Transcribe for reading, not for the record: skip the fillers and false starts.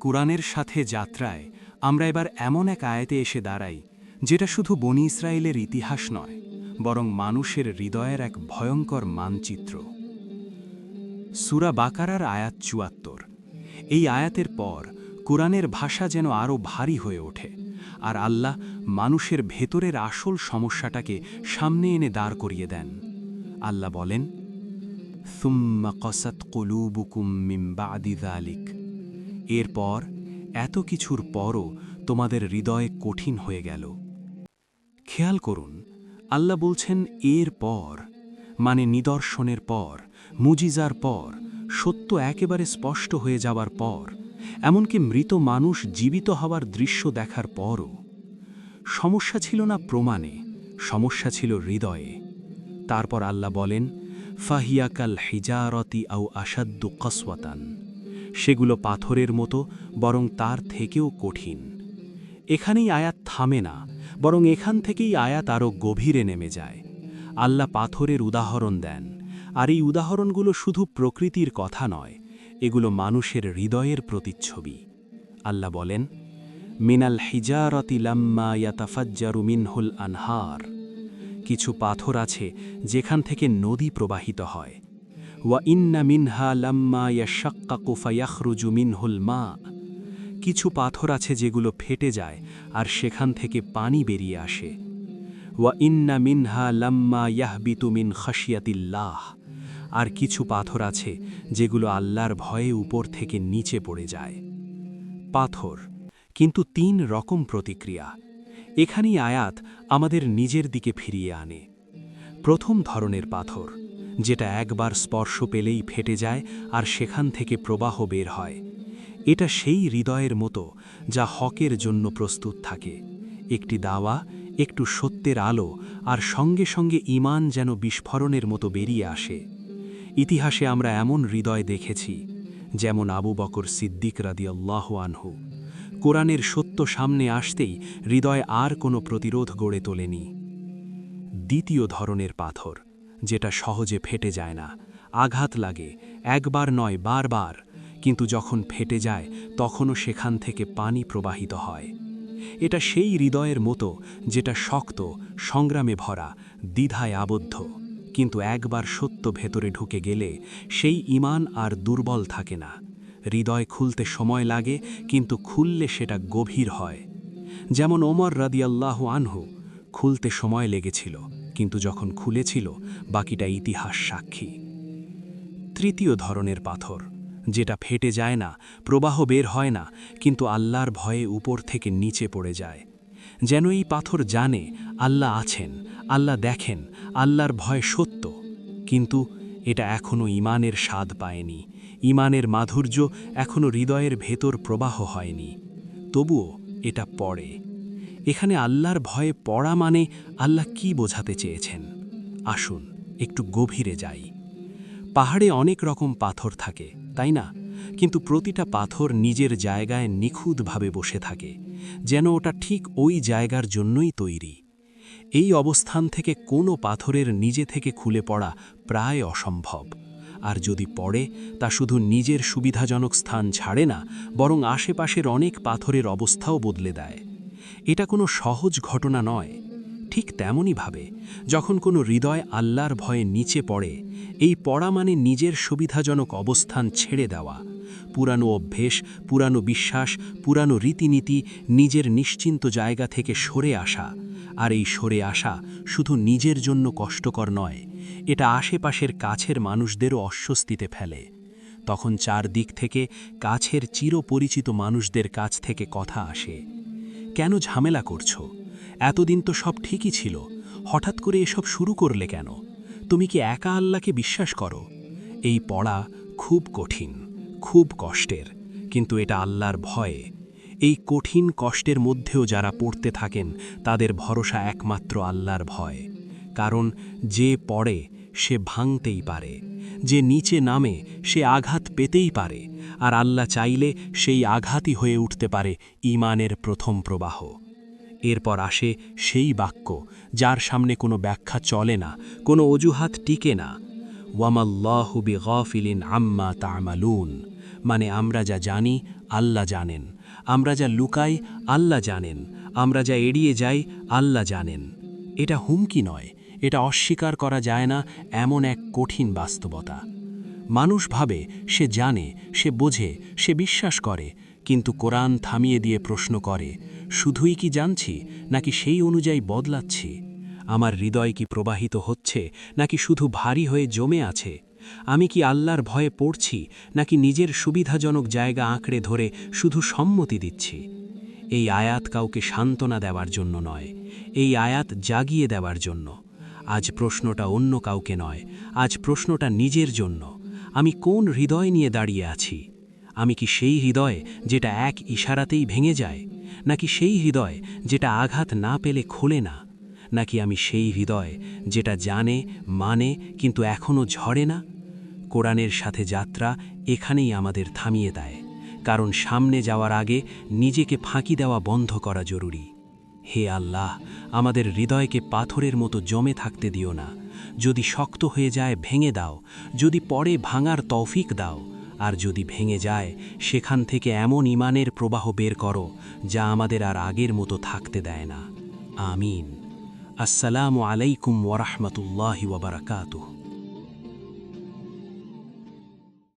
কুরআনের সাথে যাত্রায় আমরা এবার এমন এক আয়াতে এসে দাঁড়াই যেটা শুধু বনি ইসরায়েলের ইতিহাস নয়, বরং মানুষের হৃদয়ের এক ভয়ঙ্কর মানচিত্র। সূরা বাকারার আয়াত ৭৪। এই আয়াতের পর কুরআনের ভাষা যেন আরও ভারী হয়ে ওঠে, আর আল্লাহ মানুষের ভেতরের আসল সমস্যাটাকে সামনে এনে দাঁড় করিয়ে দেন। আল্লাহ বলেন, সুম্মা কসাত কুলুবুকুম মিন বাদি যালিক। এরপর এত কিছুর পরও তোমাদের হৃদয় কঠিন হয়ে গেল। খেয়াল করুন, আল্লাহ বলছেন এর পর, মানে নিদর্শনের পর, মুজিজার পর, সত্য একেবারে স্পষ্ট হয়ে যাওয়ার পর, এমনকি মৃত মানুষ জীবিত হওয়ার দৃশ্য দেখার পরও। সমস্যা ছিল না প্রমাণে, সমস্যা ছিল হৃদয়ে। তারপর আল্লাহ বলেন, ফাহিয়াকাল হিজারতি আও আসাদ্দু কসওয়াতান। সেগুলো পাথরের মতো, বরং তার থেকেও কঠিন। এখানেই আয়াত থামে না, বরং এখান থেকেই আয়াত আরও গভীরে নেমে যায়। আল্লাহ পাথরের উদাহরণ দেন, আর এই উদাহরণগুলো শুধু প্রকৃতির কথা নয়, এগুলো মানুষের হৃদয়ের প্রতিচ্ছবি। আল্লাহ বলেন, মিনাল হিজারতি লাম্মা ইয়াতাফাজ্জারু মিনহুল আনহার। কিছু পাথর আছে যেখান থেকে নদী প্রবাহিত হয়। ওয়া ইন্না মিনহা লাম্মা ইয়াশাক্কাকু ফায়াখরুজু মিনহুল মা। কিছু পাথর আছে যেগুলো ফেটে যায় আর সেখান থেকে পানি বেরিয়ে আসে। ওয়া ইন্না মিনহা লাম্মা ইয়াহবিতু মিন খাশিয়াতিল্লাহ। আর কিছু পাথর আছে যেগুলো আল্লাহর ভয়ে উপর থেকে নিচে পড়ে যায়। পাথর, কিন্তু ৩ রকম প্রতিক্রিয়া। এখানেই আয়াত আমাদের নিজের দিকে ফিরিয়ে আনে। প্রথম ধরনের পাথর, যেটা একবার স্পর্শ পেলেই ফেটে যায় আর সেখান থেকে প্রবাহ বের হয়। এটা সেই হৃদয়ের মতো যা হকের জন্য প্রস্তুত থাকে। একটি দাওয়া, একটু সত্যের আলো, আর সঙ্গে সঙ্গে ঈমান যেন বিস্ফোরণের মতো বেরিয়ে আসে। ইতিহাসে আমরা এমন হৃদয় দেখেছি, যেমন আবু বকর সিদ্দিক রাদিয়াল্লাহু আনহু। কোরআনের সত্য সামনে আসতেই হৃদয় আর কোনো প্রতিরোধ গড়ে তোলেনি। দ্বিতীয় ধরনের পাথর, যেটা সহজে ফেটে যায় না, আঘাত লাগে, একবার নয় বারবার, কিন্তু যখন ফেটে যায় তখনও সেখান থেকে পানি প্রবাহিত হয়। এটা সেই হৃদয়ের মতো যেটা শক্ত, সংগ্রামে ভরা, দ্বিধায় আবদ্ধ, কিন্তু একবার সত্য ভেতরে ঢুকে গেলে সেই ঈমান আর দুর্বল থাকে না। হৃদয় খুলতে সময় লাগে, কিন্তু খুললে সেটা গভীর হয়। যেমন ওমর রাদিয়াল্লাহু আনহু, খুলতে সময় লেগেছিল, কিন্তু যখন খুলেছিল বাকিটা ইতিহাস সাক্ষী। তৃতীয় ধরনের পাথর, যেটা ফেটে যায় না, প্রবাহ বের হয় না, কিন্তু আল্লাহর ভয়ে উপর থেকে নিচে পড়ে যায়। যেন এই পাথর জানে আল্লাহ আছেন, আল্লাহ দেখেন, আল্লাহর ভয় সত্য, কিন্তু এটা এখনও ঈমানের স্বাদ পায়নি। ঈমানের মাধুর্য এখনও হৃদয়ের ভেতর প্রবাহ হয়নি। তবুও এটা পড়ে। এখানে আল্লাহর ভয়ে পড়া মানে আল্লাহ কি বোঝাতে চেয়েছেন? আসুন একটু গভীরে যাই। পাহাড়ে অনেক রকম পাথর থাকে, তাই না? কিন্তু প্রতিটা পাথর নিজের জায়গায় নিখুঁতভাবে বসে থাকে, যেন ওটা ঠিক ওই জায়গার জন্যই তৈরি। এই অবস্থান থেকে কোনো পাথরের নিজে থেকে খুলে পড়া প্রায় অসম্ভব। আর যদি পড়ে, তা শুধু নিজের সুবিধাজনক স্থান ছাড়ে না, বরং আশেপাশের অনেক পাথরের অবস্থাও বদলে দেয়। এটা কোনো সহজ ঘটনা নয়। ঠিক তেমনইভাবে যখন কোনো হৃদয় আল্লাহর ভয়ে নিচে পড়ে, এই পড়া মানে নিজের সুবিধাজনক অবস্থান ছেড়ে দেওয়া, পুরানো অভ্যেস, পুরানো বিশ্বাস, পুরানো রীতিনীতি, নিজের নিশ্চিন্ত জায়গা থেকে সরে আসা। আর এই সরে আসা শুধু নিজের জন্য কষ্টকর নয়, এটা আশেপাশের কাছের মানুষদেরও অস্বস্তিতে ফেলে। তখন চারদিক থেকে কাছের চিরপরিচিত মানুষদের কাছ থেকে কথা আসে, কেন ঝামেলা করছো? এতদিন তো সব ঠিকই ছিল, হঠাৎ করে এসব শুরু করলে কেন? তুমি কি একা আল্লাহকে বিশ্বাস করো? এই পড়া খুব কঠিন, খুব কষ্টের, কিন্তু এটা আল্লাহর ভয়ে। এই কঠিন কষ্টের মধ্যেও যারা পড়তে থাকেন, তাদের ভরসা একমাত্র আল্লাহর ভয়। কারণ যে পড়ে সে ভাঙতেই পারে, যে নিচে নামে সে আঘাত পেতেই পারে, আর আল্লাহ চাইলে সেই আঘাতই হয়ে উঠতে পারে ঈমানের প্রথম প্রবাহ। এরপর আসে সেই বাক্য যার সামনে কোনো ব্যাখ্যা চলে না, কোনো অজুহাত টিকে না। ওয়ামাল্লাহু বিগাফিলিন আম্মা তা'মালুন, মানে আমরা যা জানি আল্লাহ জানেন। আমরা যা লুকাই আল্লাহ জানেন। আমরা যা এড়িয়ে যাই আল্লাহ জানেন। এটা হুমকি নয়, এটা অস্বীকার করা যায় না এমন এক কঠিন বাস্তবতা। মানুষ ভাবে সে জানে, সে বোঝে, সে বিশ্বাস করে, কিন্তু কোরআন থামিয়ে দিয়ে প্রশ্ন করে, শুধুই কি জানছি নাকি সেই অনুযায়ী বদলাচ্ছি? আমার হৃদয় কি প্রবাহিত হচ্ছে নাকি শুধু ভারী হয়ে জমে আছে? আমি কি আল্লাহর ভয়ে পড়ছি নাকি নিজের সুবিধাজনক জায়গা আঁকড়ে ধরে শুধু সম্মতি দিচ্ছি? এই আয়াত কাউকে সান্ত্বনা দেওয়ার জন্য নয়, এই আয়াত জাগিয়ে দেওয়ার জন্য। আজ প্রশ্নটা অন্য কাউকে নয়, আজ প্রশ্নটা নিজের জন্য। আমি কোন হৃদয় নিয়ে দাঁড়িয়ে আছি? আমি কি সেই হৃদয় যেটা এক ইশারাতেই ভেঙে যায়, নাকি সেই হৃদয় যেটা আঘাত না পেলে খোলে না, নাকি আমি সেই হৃদয় যেটা জানে, মানে, কিন্তু এখনও ঝরে না? কোরআনের সাথে যাত্রা এখানেই আমাদের থামিয়ে দেয়, কারণ সামনে যাওয়ার আগে নিজেকে ফাঁকি দেওয়া বন্ধ করা জরুরি। হে আল্লাহ, আমাদের হৃদয়কে পাথরের মতো জমে থাকতে দিও না। যদি শক্ত হয়ে যায় ভেঙে দাও, যদি পরে ভাঙার তৌফিক দাও, আর যদি ভেঙে যায় সেখান থেকে এমন ঈমানের প্রবাহ বের করো যা আমাদের আর আগের মতো থাকতে দেয় না। আমিন। আসসালামু আলাইকুম ওয়া রাহমাতুল্লাহি ওয়া বারাকাতুহু।